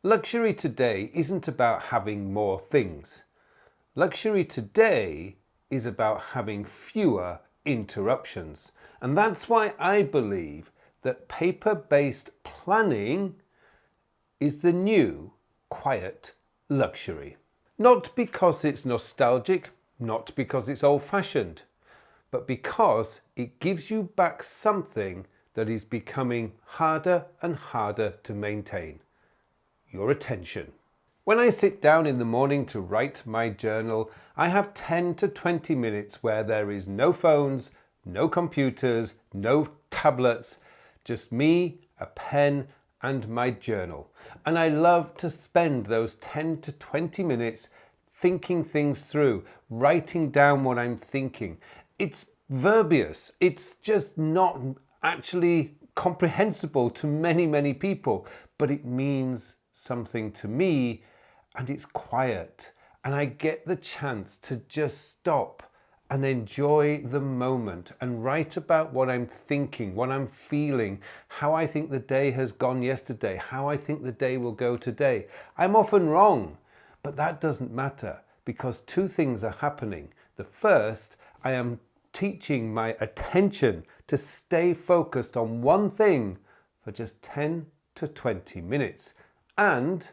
Luxury today isn't about having more things. Luxury today is about having fewer interruptions. And that's why I believe that paper-based planning is the new quiet luxury. Not because it's nostalgic, not because it's old-fashioned, but because it gives you back something that is becoming harder and harder to maintain: your attention. When I sit down in the morning to write my journal, I have 10 to 20 minutes where there is no phones, no computers, no tablets, just me, a pen, and my journal. And I love to spend those 10 to 20 minutes thinking things through, writing down what I'm thinking. It's verbiage. It's just not actually comprehensible to many people, but it means something to me, and it's quiet, and I get the chance to just stop and enjoy the moment and write about what I'm thinking, what I'm feeling, how I think the day has gone yesterday, how I think the day will go today. I'm often wrong, but that doesn't matter, because two things are happening. The first, I am teaching my attention to stay focused on one thing for just 10 to 20 minutes. And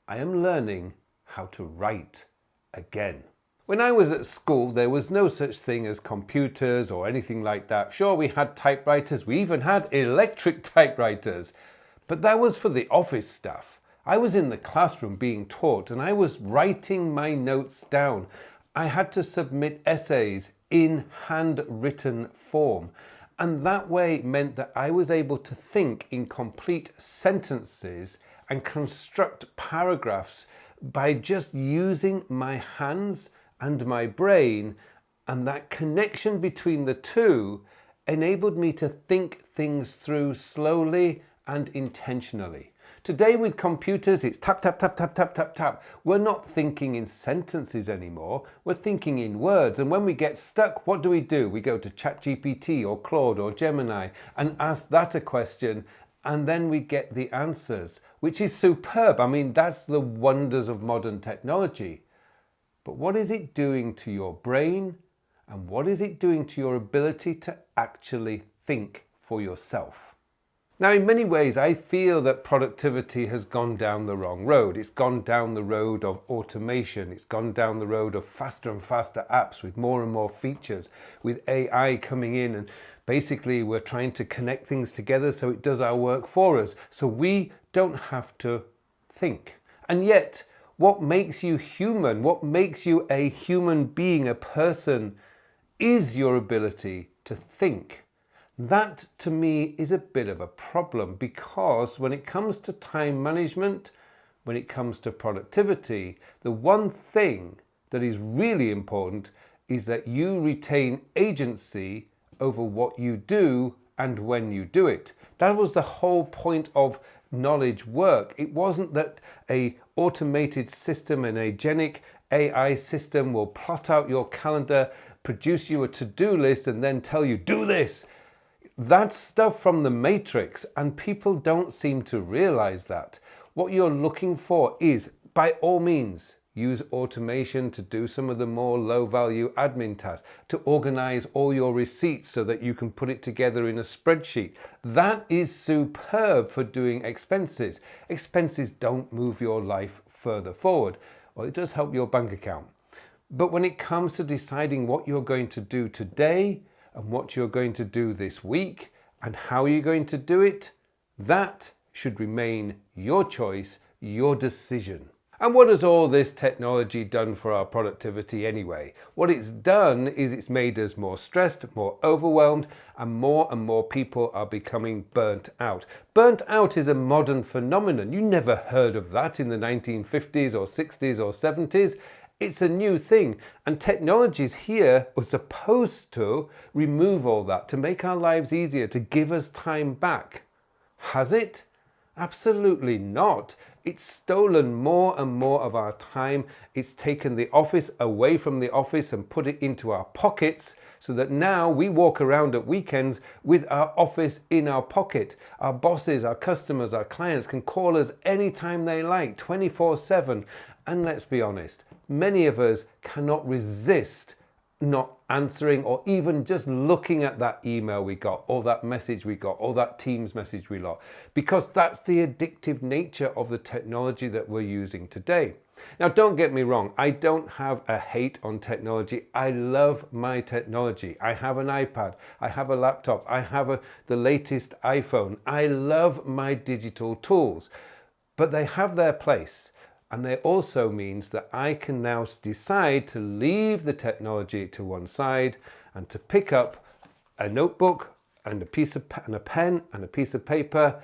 I am learning how to write again. When I was at school, there was no such thing as computers or anything like that. Sure, we had typewriters, we even had electric typewriters, but that was for the office stuff. I was in the classroom being taught, and I was writing my notes down. I had to submit essays in handwritten form, and that way meant that I was able to think in complete sentences and construct paragraphs by just using my hands and my brain, and that connection between the two enabled me to think things through slowly and intentionally. Today with computers, it's tap, tap, tap, tap, tap, tap, tap. We're not thinking in sentences anymore. We're thinking in words. And when we get stuck, what do? We go to ChatGPT or Claude or Gemini and ask that a question, and then we get the answers, which is superb. I mean, that's the wonders of modern technology. But what is it doing to your brain? And what is it doing to your ability to actually think for yourself? Now, in many ways, I feel that productivity has gone down the wrong road. It's gone down the road of automation. It's gone down the road of faster and faster apps with more and more features, with AI coming in, and basically we're trying to connect things together so it does our work for us, so we don't have to think. And yet, what makes you human, what makes you a human being, a person, is your ability to think. That, to me, is a bit of a problem, because when it comes to time management, when it comes to productivity, the one thing that is really important is that you retain agency over what you do and when you do it. That was the whole point of knowledge work. It wasn't that an automated system, an agentic AI system will plot out your calendar, produce you a to-do list, and then tell you, do this. That's stuff from the Matrix, and people don't seem to realize that. What you're looking for is, by all means, use automation to do some of the more low-value admin tasks, to organize all your receipts so that you can put it together in a spreadsheet. That is superb for doing expenses. Expenses don't move your life further forward. Well, it does help your bank account. But when it comes to deciding what you're going to do today, and what you're going to do this week, and how you're going to do it, that should remain your choice, your decision. And what has all this technology done for our productivity anyway? What it's done is it's made us more stressed, more overwhelmed, and more people are becoming burnt out. Burnt out is a modern phenomenon. You never heard of that in the 1950s or 60s or 70s. It's a new thing, and technologies here are supposed to remove all that, to make our lives easier, to give us time back. Has it? Absolutely not. It's stolen more and more of our time. It's taken the office away from the office and put it into our pockets, so that now we walk around at weekends with our office in our pocket. Our bosses, our customers, our clients can call us anytime they like, 24/7. And let's be honest, many of us cannot resist not answering or even just looking at that email we got, or that message we got, or that Teams message we got, because that's the addictive nature of the technology that we're using today. Now, don't get me wrong, I don't have a hate on technology. I love my technology. I have an iPad, I have a laptop, I have the latest iPhone. I love my digital tools, but they have their place. And they also means that I can now decide to leave the technology to one side and to pick up a notebook and a pen and a piece of paper,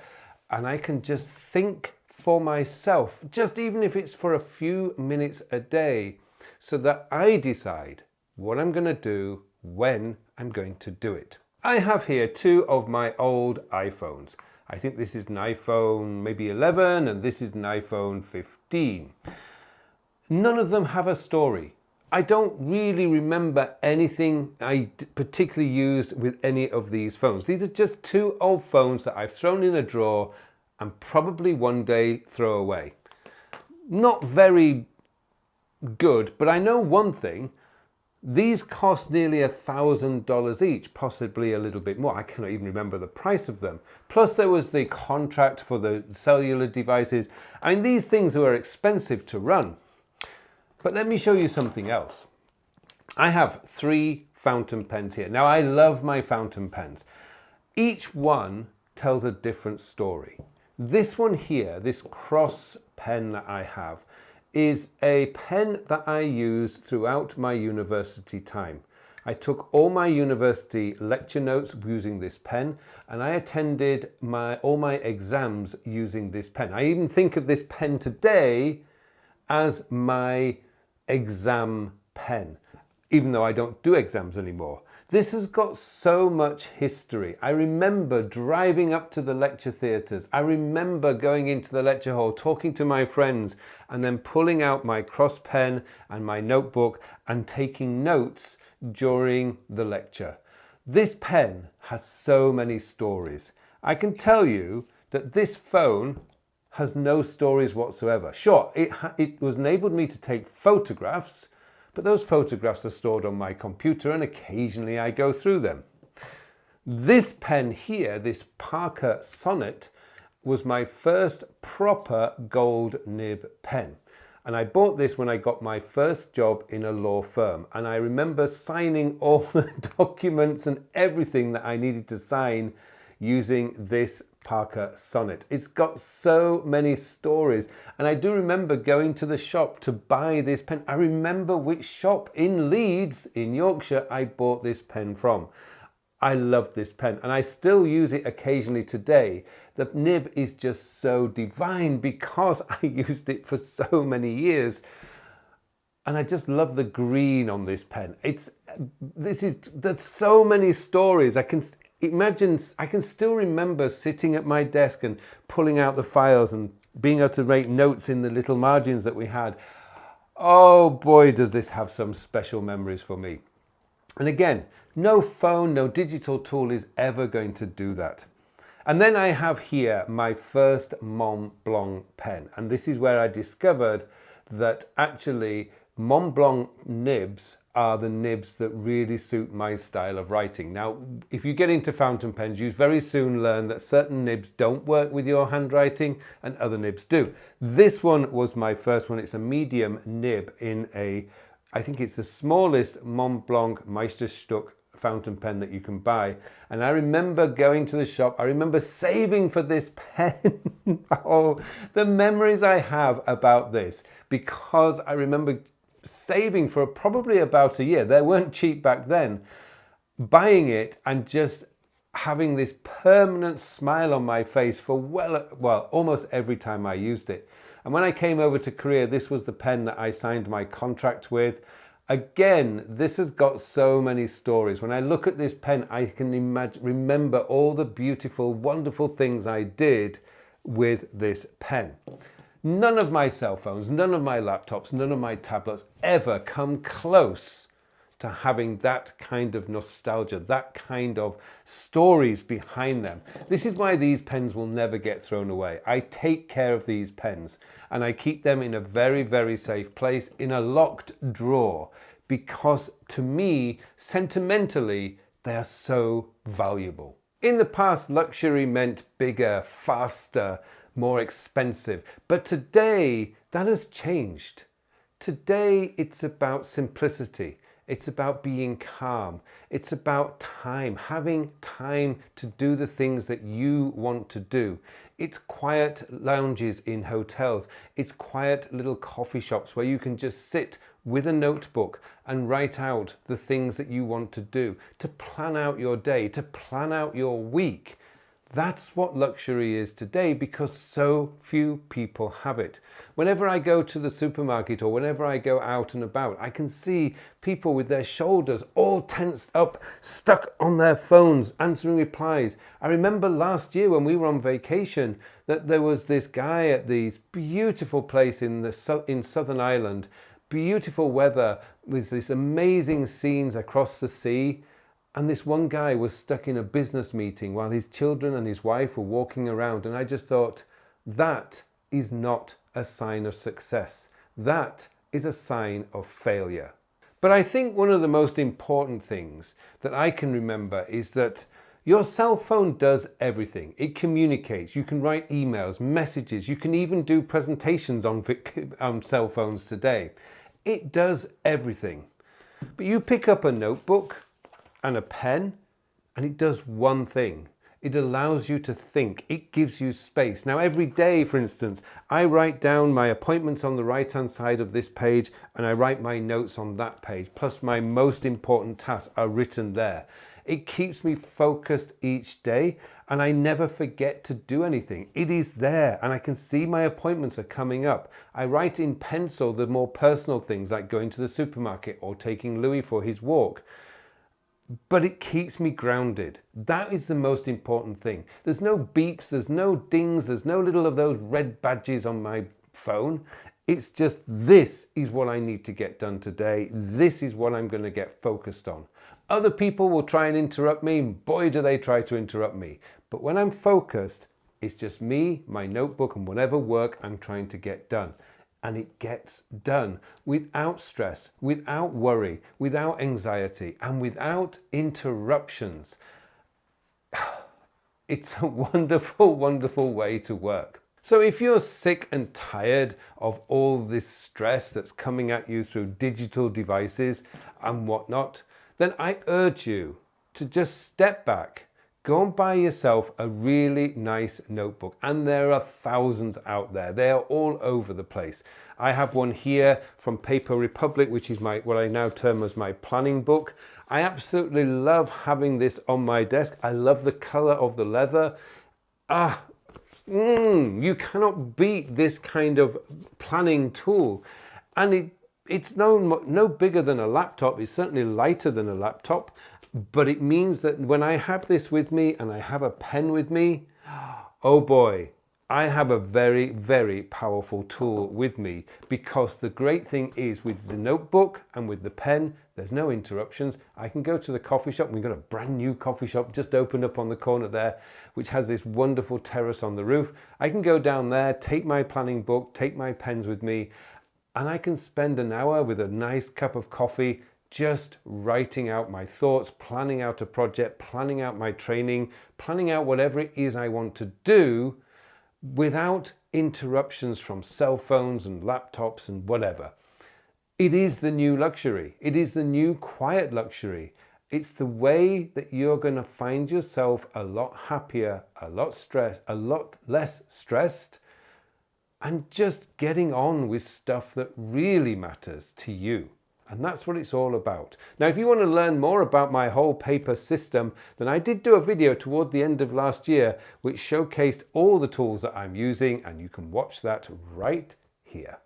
and I can just think for myself, just even if it's for a few minutes a day, so that I decide what I'm going to do, when I'm going to do it. I have here two of my old iPhones. I think this is an iPhone maybe 11 and this is an iPhone 15. None of them have a story. I don't really remember anything I particularly used with any of these phones. These are just two old phones that I've thrown in a drawer and probably one day throw away. Not very good, but I know one thing. These cost nearly $1,000 each, possibly a little bit more. I cannot even remember the price of them. Plus there was the contract for the cellular devices. I mean, these things were expensive to run. But let me show you something else. I have 3 fountain pens here. Now, I love my fountain pens. Each one tells a different story. This one here, this cross pen that I have, is a pen that I used throughout my university time. I took all my university lecture notes using this pen, and I attended all my exams using this pen. I even think of this pen today as my exam pen, even though I don't do exams anymore. This has got so much history. I remember driving up to the lecture theatres. I remember going into the lecture hall, talking to my friends, and then pulling out my cross pen and my notebook and taking notes during the lecture. This pen has so many stories. I can tell you that this phone has no stories whatsoever. Sure, it was enabled me to take photographs, but those photographs are stored on my computer and occasionally I go through them. This pen here, this Parker Sonnet, was my first proper gold nib pen. And I bought this when I got my first job in a law firm. And I remember signing all the documents and everything that I needed to sign using this Parker Sonnet. It's got so many stories, and I do remember going to the shop to buy this pen. I remember which shop in Leeds in Yorkshire I bought this pen from. I love this pen and I still use it occasionally today. The nib is just so divine because I used it for so many years. And I just love the green on this pen. There's so many stories. I can still remember sitting at my desk and pulling out the files and being able to make notes in the little margins that we had. Oh boy, does this have some special memories for me. And again, no phone, no digital tool is ever going to do that. And then I have here my first Mont Blanc pen. And this is where I discovered that actually Mont Blanc nibs are the nibs that really suit my style of writing. Now, if you get into fountain pens, you very soon learn that certain nibs don't work with your handwriting and other nibs do. This one was my first one. It's a medium nib in I think it's the smallest Mont Blanc Meisterstück fountain pen that you can buy. And I remember going to the shop. I remember saving for this pen. Oh, the memories I have about this, because I remember saving for probably about a year. They weren't cheap back then. Buying it and just having this permanent smile on my face for well, almost every time I used it. And when I came over to Korea, this was the pen that I signed my contract with. Again, this has got so many stories. When I look at this pen, I can remember all the beautiful, wonderful things I did with this pen. None of my cell phones, none of my laptops, none of my tablets ever come close to having that kind of nostalgia, that kind of stories behind them. This is why these pens will never get thrown away. I take care of these pens and I keep them in a very, very safe place in a locked drawer because to me, sentimentally, they are so valuable. In the past, luxury meant bigger, faster, more expensive, but today that has changed. Today it's about simplicity. It's about being calm. It's about time, having time to do the things that you want to do. It's quiet lounges in hotels. It's quiet little coffee shops where you can just sit with a notebook and write out the things that you want to do, to plan out your day, to plan out your week. That's what luxury is today because so few people have it. Whenever I go to the supermarket or whenever I go out and about, I can see people with their shoulders all tensed up, stuck on their phones, answering replies. I remember last year when we were on vacation that there was this guy at this beautiful place in Southern Ireland, beautiful weather with these amazing scenes across the sea. And this one guy was stuck in a business meeting while his children and his wife were walking around. And I just thought, that is not a sign of success. That is a sign of failure. But I think one of the most important things that I can remember is that your cell phone does everything. It communicates. You can write emails, messages. You can even do presentations on cell phones today. It does everything. But you pick up a notebook and a pen, and it does one thing. It allows you to think. It gives you space. Now, every day, for instance, I write down my appointments on the right-hand side of this page, and I write my notes on that page, plus my most important tasks are written there. It keeps me focused each day, and I never forget to do anything. It is there, and I can see my appointments are coming up. I write in pencil the more personal things like going to the supermarket or taking Louis for his walk. But it keeps me grounded. That is the most important thing. There's no beeps, there's no dings, there's no little of those red badges on my phone. It's just, this is what I need to get done today. This is what I'm going to get focused on. Other people will try and interrupt me. Boy, do they try to interrupt me. But when I'm focused, it's just me, my notebook, and whatever work I'm trying to get done. And it gets done without stress, without worry, without anxiety, and without interruptions. It's a wonderful, wonderful way to work. So if you're sick and tired of all this stress that's coming at you through digital devices and whatnot, then I urge you to just step back. Go and buy yourself a really nice notebook, and there are thousands out there. They are all over the place. I have one here from Paper Republic, which is what I now term as my planning book. I absolutely love having this on my desk. I love the color of the leather. You cannot beat this kind of planning tool. And it's no bigger than a laptop. It's certainly lighter than a laptop. But it means that when I have this with me and I have a pen with me, oh boy, I have a very, very powerful tool with me, because the great thing is with the notebook and with the pen, there's no interruptions. I can go to the coffee shop. We've got a brand new coffee shop just opened up on the corner there, which has this wonderful terrace on the roof. I can go down there, take my planning book, take my pens with me, and I can spend an hour with a nice cup of coffee just writing out my thoughts, planning out a project, planning out my training, planning out whatever it is I want to do without interruptions from cell phones and laptops and whatever. It is the new luxury. It is the new quiet luxury. It's the way that you're going to find yourself a lot happier, a lot less stressed, and just getting on with stuff that really matters to you. And that's what it's all about. Now, if you want to learn more about my whole paper system, then I did do a video toward the end of last year which showcased all the tools that I'm using, and you can watch that right here.